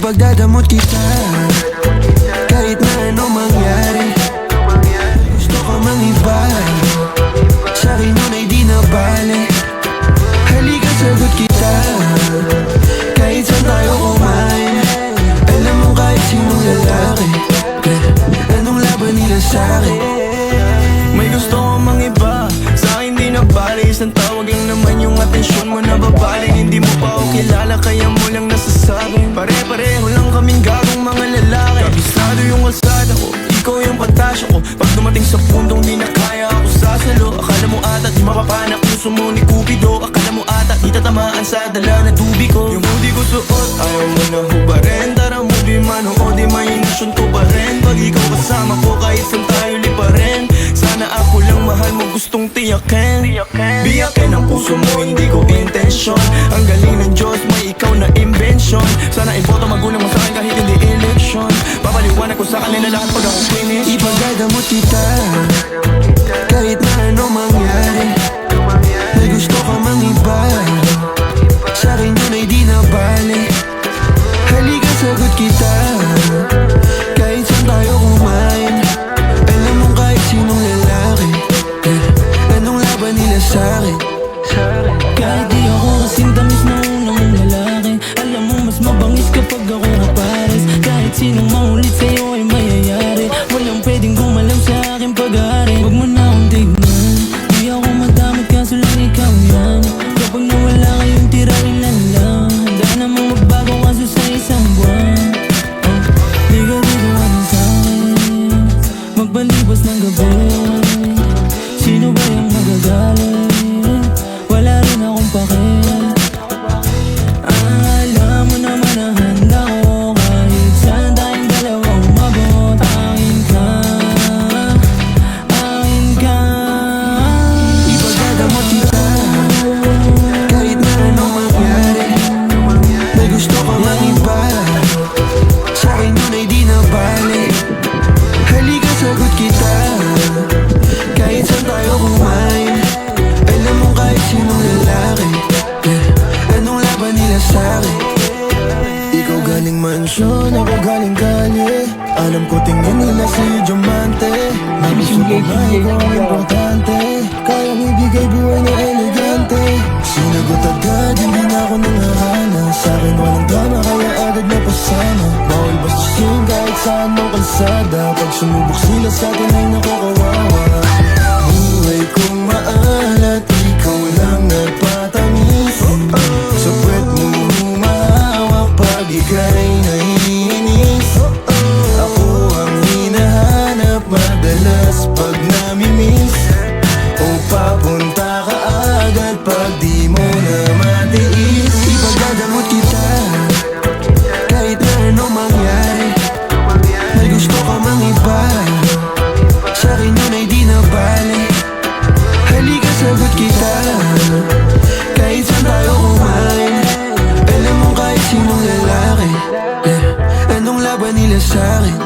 Ipagdadamot kita kahit na anong mangyari. Gusto ko mang iba, sa'kin nun ay di na bale. Halika sagot kita kahit saan tayo kumain. Alam mo kahit sinong lalaki, anong laban nila sa'kin. May gusto ko mang iba, sa'kin di na bale. Isang tawag lang naman yung atensyon mo na babaling. Hindi mo pa ako kilala kaya mo lang nasasabi. Pare-pareho lang kaming gagong mga lalaki. Kabisado yung kalsada ko, ikaw yung pantasya ko. Pag dumating sa puntong di na kaya ako sasalo. Akala mo ata di mapapanak puso mo ni Cupido. Akala mo ata di tatamaan sa dala na tubig ko. Yung hoodie ko suot, ayaw mo na hubarin. Tara movie man o di imahinasyon ko pa rin. Pag ikaw kasama ko kahit saan tayo liparin. Sana ako lang mahal mo gustong tiyakin. Biyakin ang puso mo hindi ko intensyon. Ang galing ng Diyos may ikaw na invention. Sana iboto magulang mo sa'kin kahit hindi election. Papaliwanag ko sa kanila lahat pag ako finish. Ipagdadamot kita kahit na anong mangyari. May gusto ka mang iba, sa'kin yun ay di na bale. Halika sagot kita kahit saan tayo kumain. Alam mo kahit sinong lalaki, anong laban nila sa'kin. Kahit di ako kasing tamis na unang lalaki, alam mo mas mabangis kapag ako kapares. Kahit sinong maulit sa'yo ay mayayari. Walang pwedeng gumalam sa aking pag-aari. Huwag mo na akong tignan, di ako madamot kaso lang ikaw yan. Kapag nawala kayong tira ilan lang, handa namang magbago kaso sa isang buwan. Di ka dito ano sa'kin, magbalibas ng gabi. Sino ba yung magagalit? Wala rin akong pakialam. Alam mo naman na handa ko kahit saan tayong dalawa umabot. Akin ka, akin ka. Ipagdadamot kita kahit na anong mangyari. May gusto ka mang iba, sa'kin yun ay di na bale. Halika sagot kita kahit saan tayo kumain. Alam mo kahit sinong lalaki, anong laban nila sa'kin. Ikaw galing mansyon, ako galing kalye. Alam ko tingin nila si Diamante. Nagusto ko nga ikaw ang importante. Kayang ibigay buhay na elegante. Sinagot agad, hindi na ako nanghahana. Sa'kin walang drama, kaya agad na pasama. Bawal bastusin kahit saan mo kalsada. Pag sumubok sila sa'tin ay nakakawawa. Buhay kong maalat, ikaw lang nagpatamis. Sa puwet mo humahawak pag ika'y naiinis. Ako ang hinahanap madalas pag namimiss. O papunta ka agad pag di mo na matiis. Ipagdadamot kita kahit na anong mangyari. May gusto ka mang iba, sa'kin yun ay di na bale. Halika sagot kita kahit saan tayo kumain. Alam mo kahit sinong lalaki, anong laban nila sa'kin.